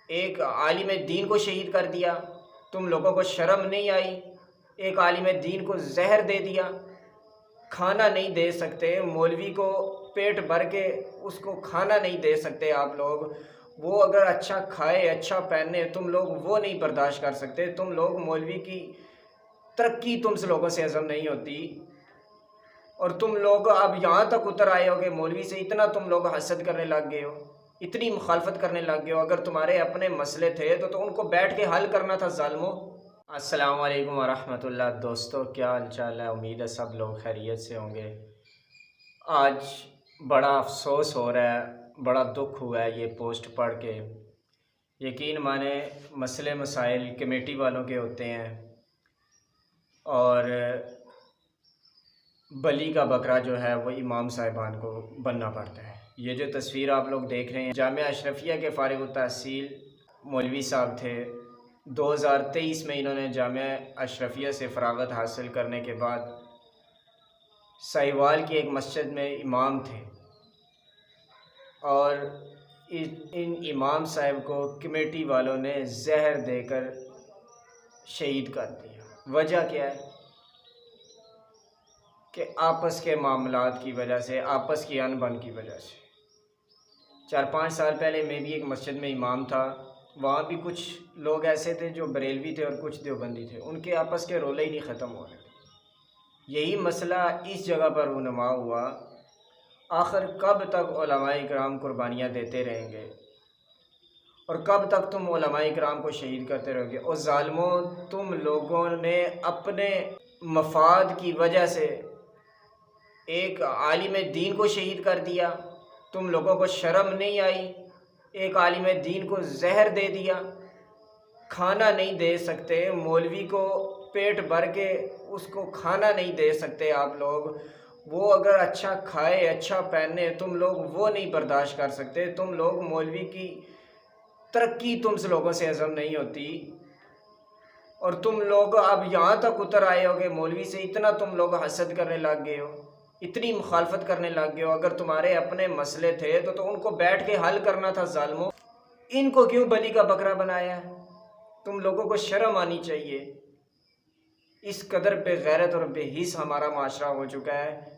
एक आलिम दीन को शहीद कर दिया। तुम लोगों को शर्म नहीं आई? एक आलिम दीन को जहर दे दिया। खाना नहीं दे सकते मौलवी को, पेट भर के उसको खाना नहीं दे सकते आप लोग। वो अगर अच्छा खाए अच्छा पहने, तुम लोग वो नहीं बर्दाश्त कर सकते। तुम लोग मौलवी की तरक्की तुम लोगों से हजम नहीं होती। और तुम लोग अब यहाँ तक उतर आए हो कि मौलवी से इतना तुम लोग हसद करने लग गए हो, इतनी मुखालफत करने लग गए हो। अगर तुम्हारे अपने मसले थे तो उनको बैठ के हल करना था ज़ालिमों। अस्सलाम वालेकुम वरहमतुल्लाह। दोस्तों क्या हाल चाल है? उम्मीद है सब लोग खैरियत से होंगे। आज बड़ा अफसोस हो रहा है, बड़ा दुख हुआ है ये पोस्ट पढ़ के। यकीन माने मसले मसाइल कमेटी वालों के होते हैं और बली का बकरा जो है वो इमाम साहिबान को बनना पड़ता है। ये जो तस्वीर आप लोग देख रहे हैं, जामिया अशरफिया के फारिग तहसील मौलवी साहब थे। 2023 में इन्होंने जामिया अशरफिया से फ़रागत हासिल करने के बाद साहिवाल की एक मस्जिद में इमाम थे और इन इमाम साहब को कमेटी वालों ने जहर देकर शहीद कर दिया। वजह क्या है कि आपस के मामलात की वजह से, आपस की अनबन की वजह से। 4-5 साल पहले मैं भी एक मस्जिद में इमाम था। वहाँ भी कुछ लोग ऐसे थे जो बरेलवी थे और कुछ देवबंदी थे। उनके आपस के रोले ही नहीं ख़त्म हो रहे। यही मसला इस जगह पर रूनुमा हुआ। आखिर कब तक उलमाए इकराम कुर्बानियाँ देते रहेंगे और कब तक तुम उलमाए इकराम को शहीद करते रहोगे? और ज़ालिमों, तुम लोगों ने अपने मफाद की वजह से एक आलिम दीन को शहीद कर दिया। तुम लोगों को शर्म नहीं आई? एक आलिम दीन को जहर दे दिया। खाना नहीं दे सकते मौलवी को, पेट भर के उसको खाना नहीं दे सकते आप लोग। वो अगर अच्छा खाए अच्छा पहने, तुम लोग वो नहीं बर्दाश्त कर सकते। तुम लोग मौलवी की तरक्की तुम लोगों से हजम नहीं होती। और तुम लोग अब यहाँ तक उतर आए हो कि मौलवी से इतना तुम लोग हसद करने लग गए हो, इतनी मुखालफत करने लग गए हो। अगर तुम्हारे अपने मसले थे तो उनको बैठ के हल करना था ज़ालिमों। इनको क्यों बलि का बकरा बनाया है? तुम लोगों को शर्म आनी चाहिए। इस कदर बेगैरत और बेहिस हमारा माशरा हो चुका है।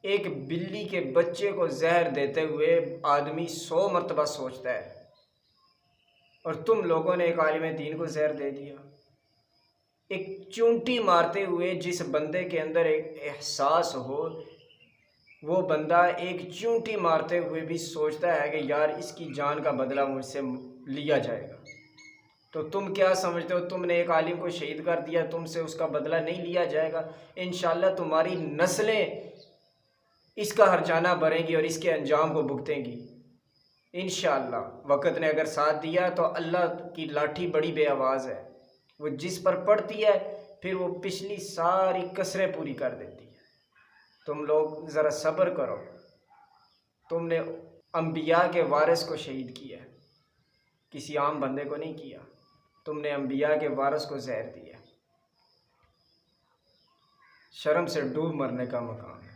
एक बिल्ली के बच्चे को जहर देते हुए आदमी 100 मरतबा सोचता है, और तुम लोगों ने एक आलिम दीन को जहर दे दिया। एक चूंटी मारते हुए जिस बंदे के अंदर एक एहसास हो, वो बंदा एक चूंटी मारते हुए भी सोचता है कि यार इसकी जान का बदला मुझसे लिया जाएगा। तो तुम क्या समझते हो? तुमने एक आलिम को शहीद कर दिया, तुमसे उसका बदला नहीं लिया जाएगा? इंशाअल्लाह तुम्हारी नस्लें इसका हर्जाना भरेंगी और इसके अंजाम को भुगतेंगी इंशाअल्लाह। वक़्त ने अगर साथ दिया तो अल्लाह की लाठी बड़ी बेआवाज़ है। वो जिस पर पड़ती है फिर वो पिछली सारी कसरें पूरी कर देती है। तुम लोग ज़रा सब्र करो। तुमने अंबिया के वारिस को शहीद किया, किसी आम बंदे को नहीं किया। तुमने अंबिया के वारिस को जहर दिया। शर्म से डूब मरने का मकाम है।